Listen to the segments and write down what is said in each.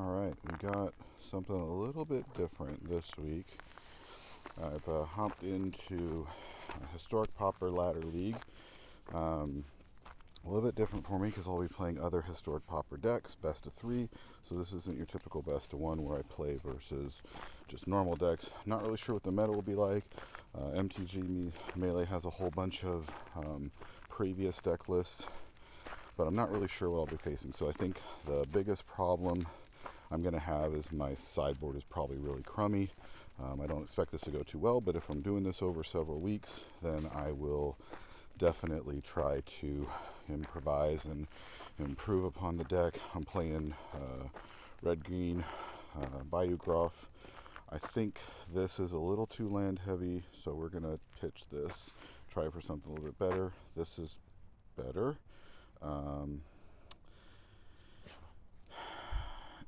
Alright, we got something a little bit different this week. I've hopped into a Historic Pauper Ladder League. A little bit different for me because I'll be playing other Historic Pauper decks, best of 3. So this isn't your typical best of 1 where I play versus just normal decks. Not really sure what the meta will be like. MTG Melee has a whole bunch of previous deck lists, but I'm not really sure what I'll be facing. So I think the biggest problem I'm going to have is my sideboard is probably really crummy. I don't expect this to go too well, but if I'm doing this over several weeks, then I will definitely try to improvise and improve upon the deck. I'm playing red-green Bayou Groff. I think this is a little too land heavy, so we're going to pitch this, try for something a little bit better. This is better.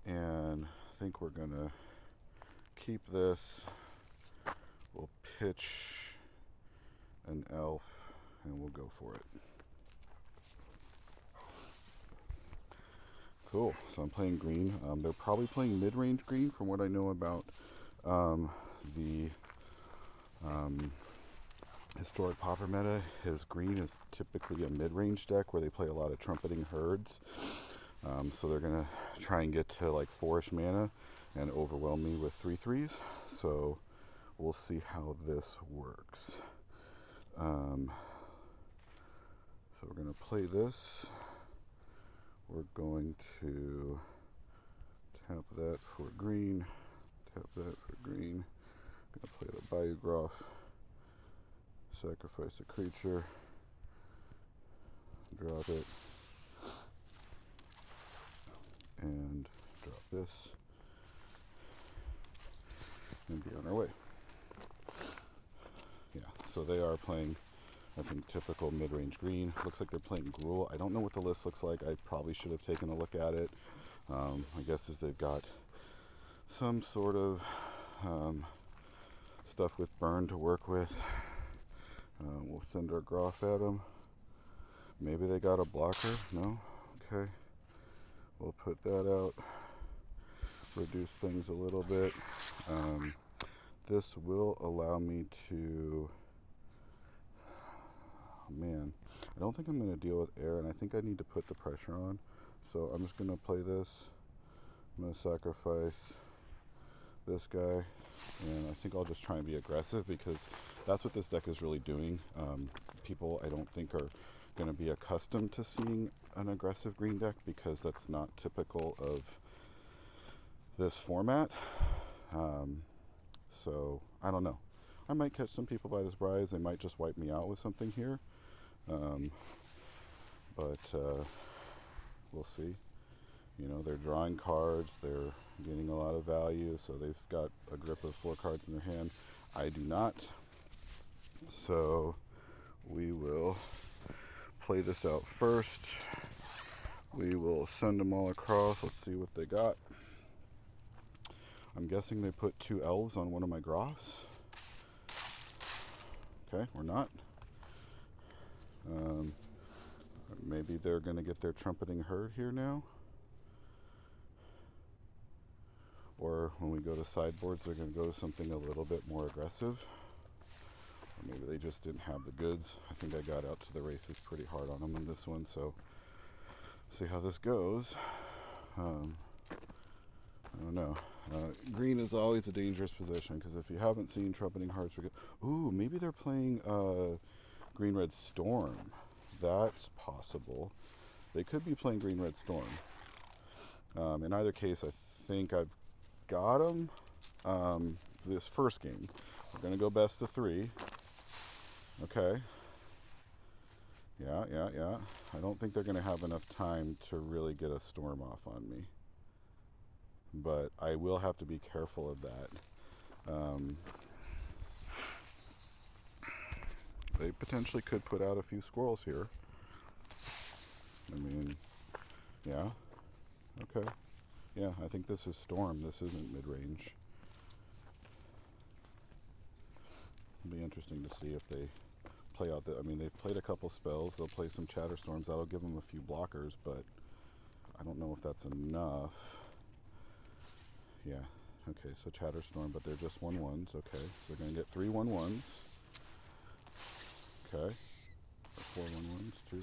And I think we're going to keep this. We'll pitch an elf and we'll go for it. Cool. So I'm playing green. They're probably playing mid-range green from what I know about the Historic Pauper meta. His green is typically a mid-range deck where they play a lot of trumpeting herds. So they're going to try and get to like 4-ish mana and overwhelm me with 3/3s. So we'll see how this works. So we're going to play this. We're going to tap that for green. Tap that for green. Going to play the Bayou Groff. Sacrifice a creature. Drop it. And drop this. And be on our way. Yeah, so they are playing, I think, typical mid-range green. Looks like they're playing Gruul. I don't know what the list looks like. I probably should have taken a look at it. I guess as they've got some sort of stuff with burn to work with. We'll send our Groff at them. Maybe they got a blocker? No? Okay. We'll put that out. Reduce things a little bit. This will allow me to... Oh, man. I don't think I'm going to deal with air, and I think I need to put the pressure on. So I'm just going to play this. I'm going to sacrifice this guy, and I think I'll just try and be aggressive because that's what this deck is really doing. People, I don't think, are going to be accustomed to seeing an aggressive green deck because that's not typical of this format. So I don't know. I might catch some people by surprise. They might just wipe me out with something here. But we'll see. You know, they're drawing cards, they're getting a lot of value, so they've got a grip of 4 cards in their hand. I do not. So we will play this out first. We will send them all across. Let's see what they got. I'm guessing they put 2 elves on one of my Groffs. Okay, or not. Maybe they're going to get their trumpeting herd here now. Or when we go to sideboards, they're going to go to something a little bit more aggressive. Or maybe they just didn't have the goods. I think I got out to the races pretty hard on them in this one, so see how this goes. I don't know. Green is always a dangerous position because if you haven't seen trumpeting hearts, ooh, maybe they're playing green-red storm. That's possible. They could be playing green-red storm. In either case, I think I've got them. This first game, we're going to go best of 3. Okay. Yeah. I don't think they're going to have enough time to really get a storm off on me. But I will have to be careful of that. They potentially could put out a few squirrels here. I mean, yeah. Okay. Yeah, I think this is storm. This isn't mid-range. It'll be interesting to see if they play out I mean, they've played a couple spells. They'll play some Chatterstorms. That'll give them a few blockers, but I don't know if that's enough. Yeah. Okay, so Chatterstorm, but they're just 1/1s. Okay, so they're going to get 3 1/1s. Okay. 4 1/1s, too.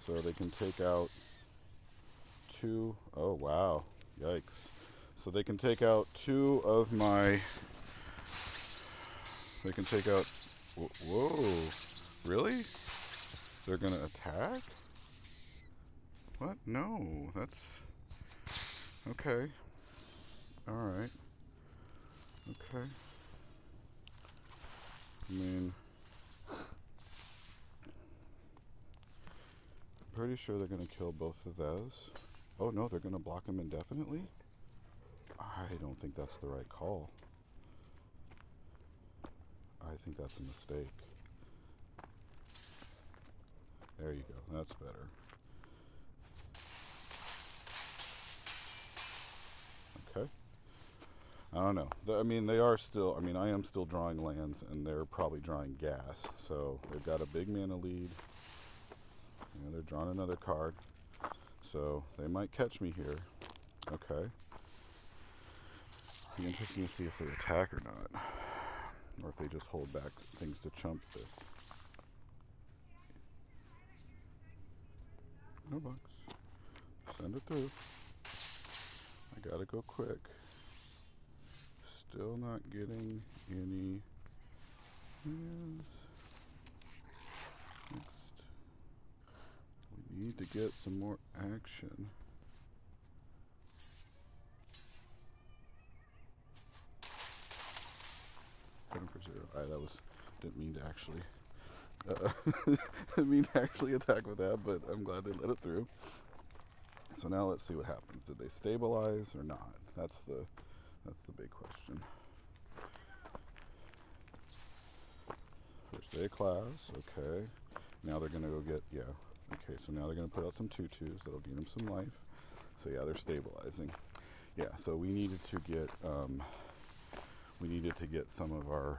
So they can take out 2. Oh, wow. Yikes. So they can take out 2 of my... They can take out... Whoa. Really? They're going to attack? What? No. That's... Okay. Alright. Okay. I mean... Pretty sure they're going to kill both of those. Oh no, they're going to block them indefinitely? I don't think that's the right call. I think that's a mistake. There you go, that's better. Okay. I don't know. I mean, they are still, I mean, I am still drawing lands, and they're probably drawing gas. So they've got a big mana lead. You know, they're drawing another card. So they might catch me here. Okay. Be interesting to see if they attack or not. Or if they just hold back things to chump this. No bucks. Send it through. I gotta go quick. Still not getting any hands. Next. We need to get some more action. Put him for 0. That was... Didn't mean to actually... didn't mean to actually attack with that, but I'm glad they let it through. So now let's see what happens. Did they stabilize or not? That's the big question. First day of class, okay. Now they're gonna go get, yeah. Okay, so now they're gonna put out some 2/2s that'll gain them some life. So yeah, they're stabilizing. Yeah, so we needed to get some of our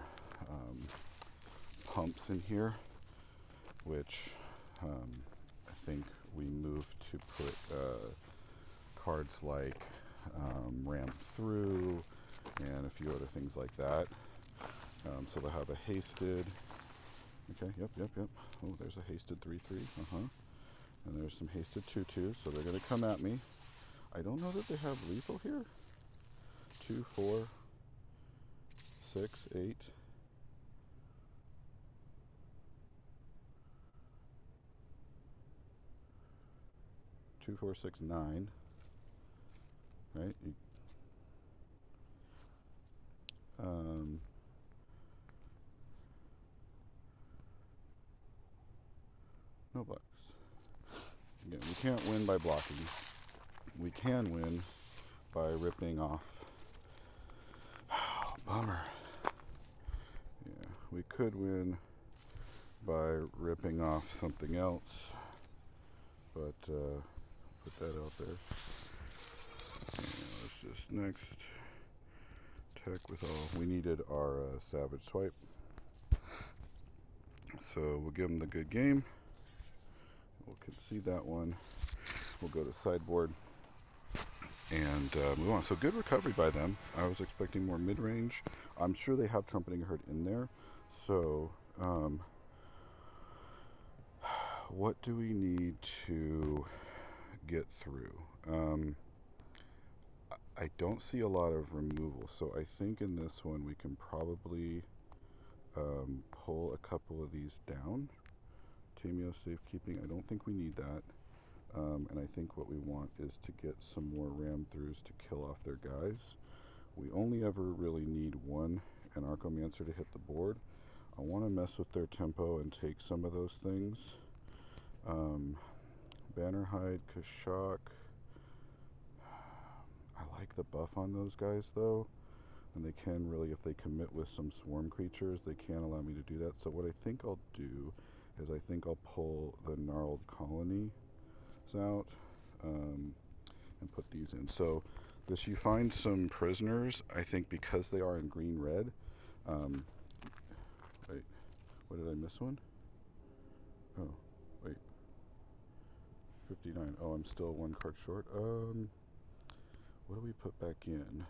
pumps in here, which I think we moved to put cards like Ramp Through and a few other things like that. So they'll have a hasted. Okay, yep. Oh, there's a hasted 3/3. And there's some hasted 2/2s, so they're going to come at me. I don't know that they have lethal here. 2, 4, 6, 8. 2, 4, 6, 9. Right? No bucks. Again, we can't win by blocking. We can win by ripping off. Oh, bummer. Yeah, we could win by ripping off something else, but put that out there. Let's just next attack with all. We needed our Savage Swipe, so we'll give them the good game. We'll concede that one. We'll go to sideboard and move on. So good recovery by them. I was expecting more mid-range. I'm sure they have Trumpeting Herd in there. So what do we need to get through? I don't see a lot of removal, so I think in this one we can probably pull a couple of these down. Tameo Safekeeping, I don't think we need that. And I think what we want is to get some more ram throughs to kill off their guys. We only ever really need one Anarchomancer to hit the board. I want to mess with their tempo and take some of those things. Bannerhide, Kashak. I like the buff on those guys though. And they can really, if they commit with some swarm creatures, they can allow me to do that. So what I think I'll do is I think I'll pull the Gnarled Colony out and put these in. So this, you find some prisoners, I think because they are in green-red. Wait, what did I miss one? Oh, wait. 59. Oh, I'm still one card short. what do we put back in?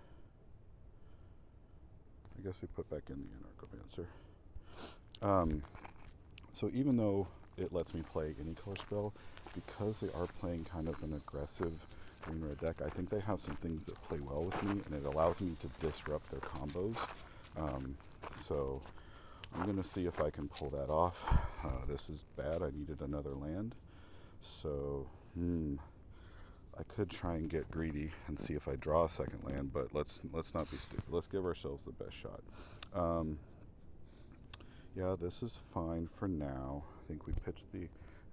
I guess we put back in the Anarchomancer. So even though it lets me play any color spell, because they are playing kind of an aggressive green-red deck, I think they have some things that play well with me, and it allows me to disrupt their combos. So I'm going to see if I can pull that off. This is bad. I needed another land. So, I could try and get greedy and see if I draw a second land, but let's not be stupid. Let's give ourselves the best shot. Yeah, this is fine for now. I think we pitched the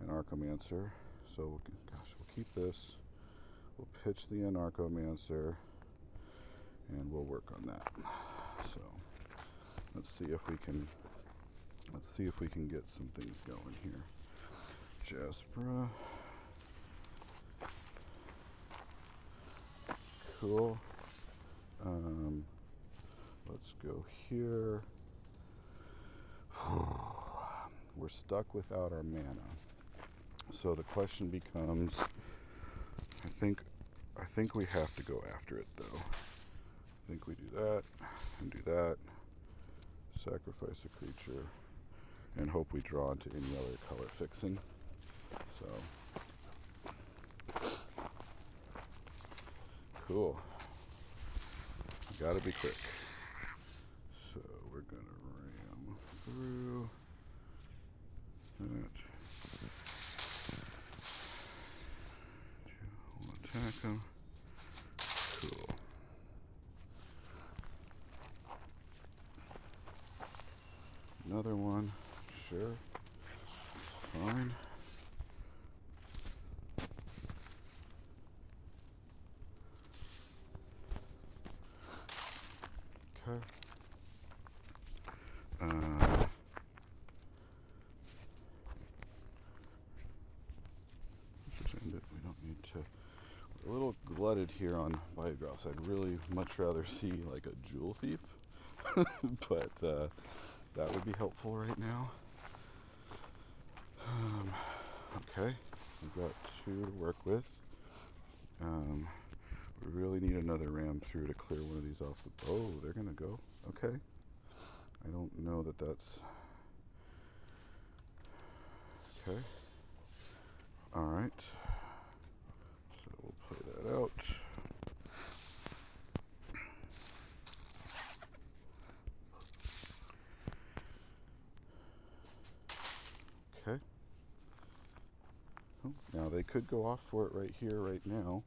Anarchomancer. So, gosh, we'll keep this. We'll pitch the Anarchomancer, and we'll work on that. So, let's see if we can get some things going here. Jaspera. Cool. Let's go here. We're stuck without our mana. So the question becomes, I think we have to go after it though. I think we do that and do that. Sacrifice a creature and hope we draw into any other color fixing. So cool. Gotta be quick. So we're gonna ram through that. We'll attack him. Cool. Another one. Sure. Fine. Okay. Let's just end it. We don't need to. We're a little glutted here on Biographs. I'd really much rather see like a Jewel Thief, but that would be helpful right now. Okay, we've got 2 to work with. We really need another ram through to clear one of these off the... Oh, they're going to go. Okay. I don't know that that's... Okay. Alright. So we'll play that out. Okay. Oh, now they could go off for it right here, right now.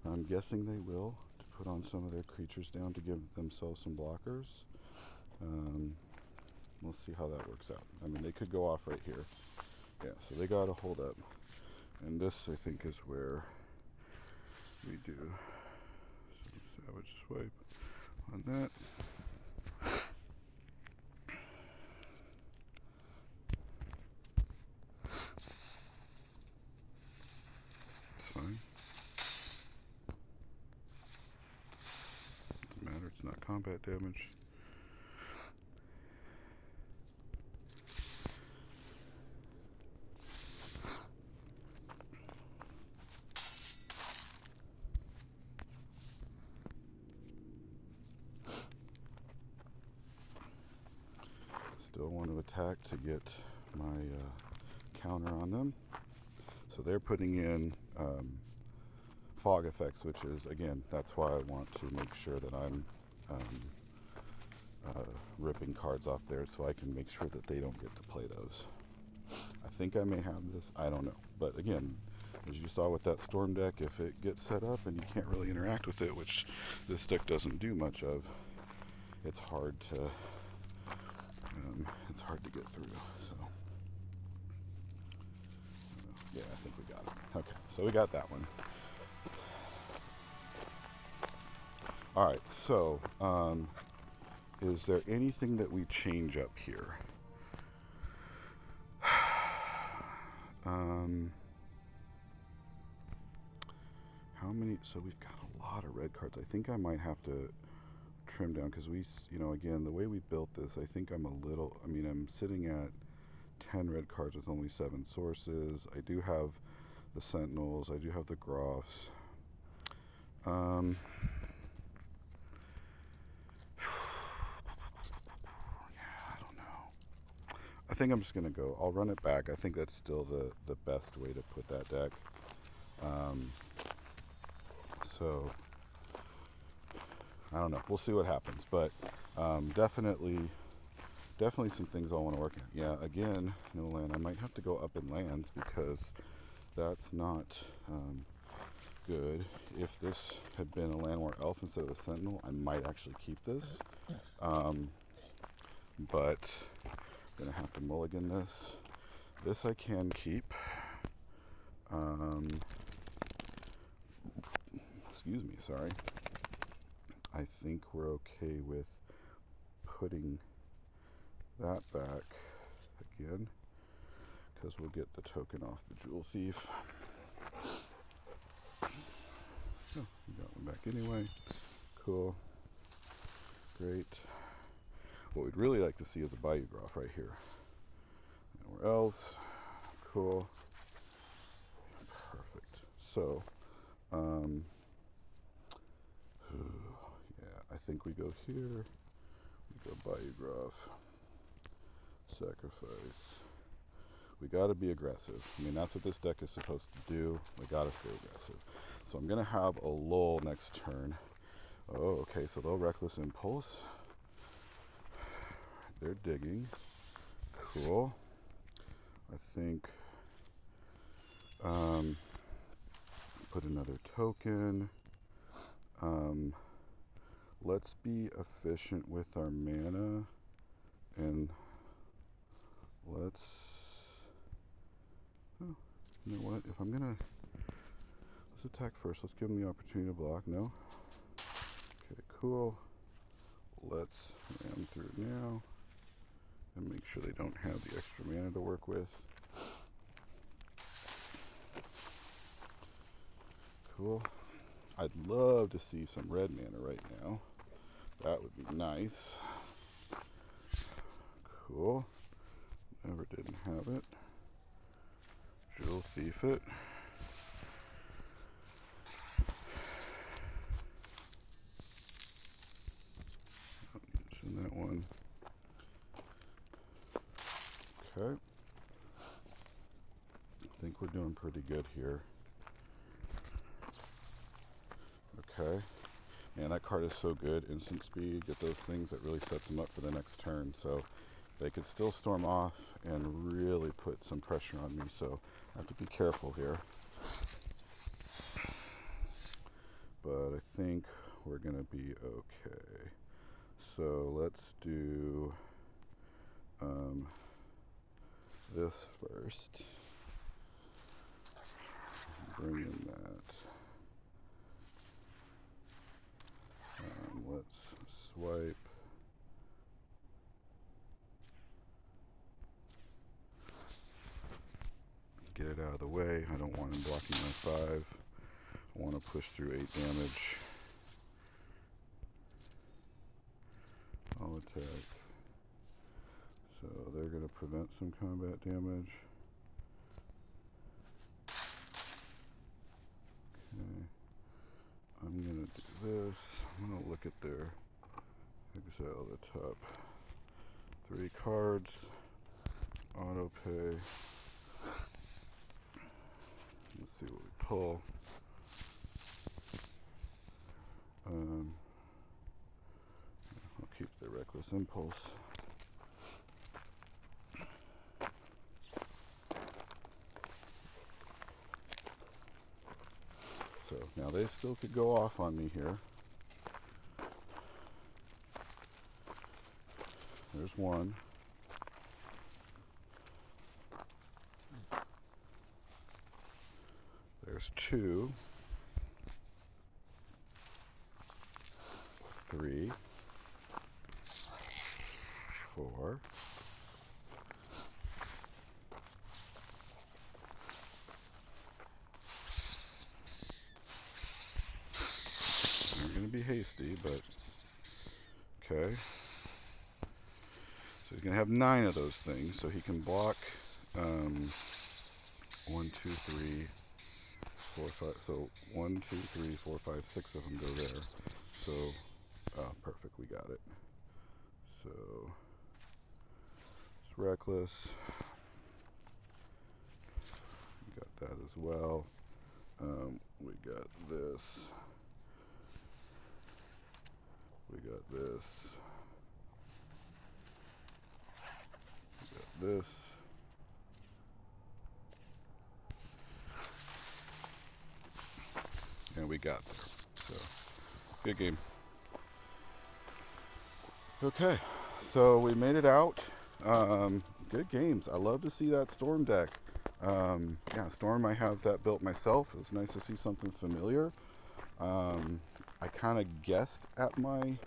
I'm guessing they will, to put on some of their creatures down to give themselves some blockers. We'll see how that works out. I mean, they could go off right here. Yeah, so they got to hold up. And this, I think, is where we do some savage swipe on that. It's fine. Doesn't matter, it's not combat damage. Still want to attack to get my counter on them. So they're putting in fog effects, which is, again, that's why I want to make sure that I'm ripping cards off there so I can make sure that they don't get to play those. I think I may have this, I don't know. But again, as you saw with that Storm deck, if it gets set up and you can't really interact with it, which this deck doesn't do much of, it's hard to get through. So yeah, I think we got it. Okay, so we got that one. All right, so is there anything that we change up here? How many? So we've got a lot of red cards. I think I might have to trim down because we, again, the way we built this, I think I'm sitting at 10 red cards with only 7 sources. I do have the Sentinels. I do have the Groffs. Yeah, I don't know. I think I'm just going to go. I'll run it back. I think that's still the best way to put that deck. So, I don't know. We'll see what happens. But definitely some things I want to work on. Yeah, again, no land. I might have to go up in lands because that's not good. If this had been a Landwar Elf instead of a Sentinel, I might actually keep this. But I'm going to have to mulligan this. This I can keep. Excuse me, sorry. I think we're okay with putting that back again because we'll get the token off the Jewel Thief. Oh, we got one back anyway. Cool. Great. What we'd really like to see is a Bayou Groff right here. And we're elves. Cool. Perfect. So, yeah, I think we go here. We go Bayou Groff. Sacrifice. We gotta be aggressive. I mean, that's what this deck is supposed to do. We gotta stay aggressive. So I'm gonna have a lull next turn. Oh, okay, so they'll Reckless Impulse. They're digging. Cool. I think put another token. Let's be efficient with our mana and let's you know what, if I'm gonna let's attack first. Let's give them the opportunity to block. No? Okay, cool. Let's ram through now and make sure they don't have the extra mana to work with. Cool. I'd love to see some red mana right now. That would be nice. Cool. Never didn't have it. Jewel Thief it. Don't need to send that one. Okay. I think we're doing pretty good here. Okay. Man, that card is so good. Instant speed, get those things, that really sets them up for the next turn. So they could still storm off and really put some pressure on me. So I have to be careful here. But I think we're going to be okay. So let's do this first. Bring in that. Let's swipe. Get it out of the way. I don't want him blocking my 5. I want to push through 8 damage. I'll attack. So they're going to prevent some combat damage. Okay. I'm going to do this. I'm going to look at their exile the top 3 cards. Auto pay. Let's see what we pull. I'll keep the Reckless Impulse. So now they still could go off on me here. There's one. There's 2. 3. 4. I'm going to be hasty, but okay. So he's going to have 9 of those things, so he can block 1, 2, 3, 4, 5. So 1, 2, 3, 4, 5, 6 of them go there. So perfect, we got it. So it's reckless. We got that as well. We got this. We got this. We got this. And we got there. So, good game. Okay, so we made it out. Good games. I love to see that Storm deck. Yeah, Storm, I have that built myself. It's nice to see something familiar. I kind of guessed at my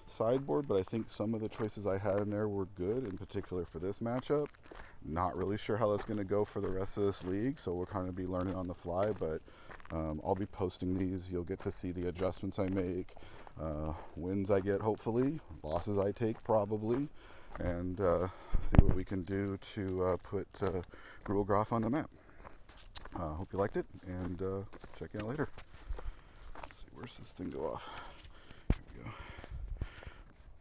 sideboard, but I think some of the choices I had in there were good, in particular for this matchup. Not really sure how that's going to go for the rest of this league, so we'll kind of be learning on the fly, but I'll be posting these. You'll get to see the adjustments I make, wins I get hopefully, losses I take probably, and see what we can do to put Gruul Groff on the map. Hope you liked it, and check you out later. Let's see, where's this thing go off?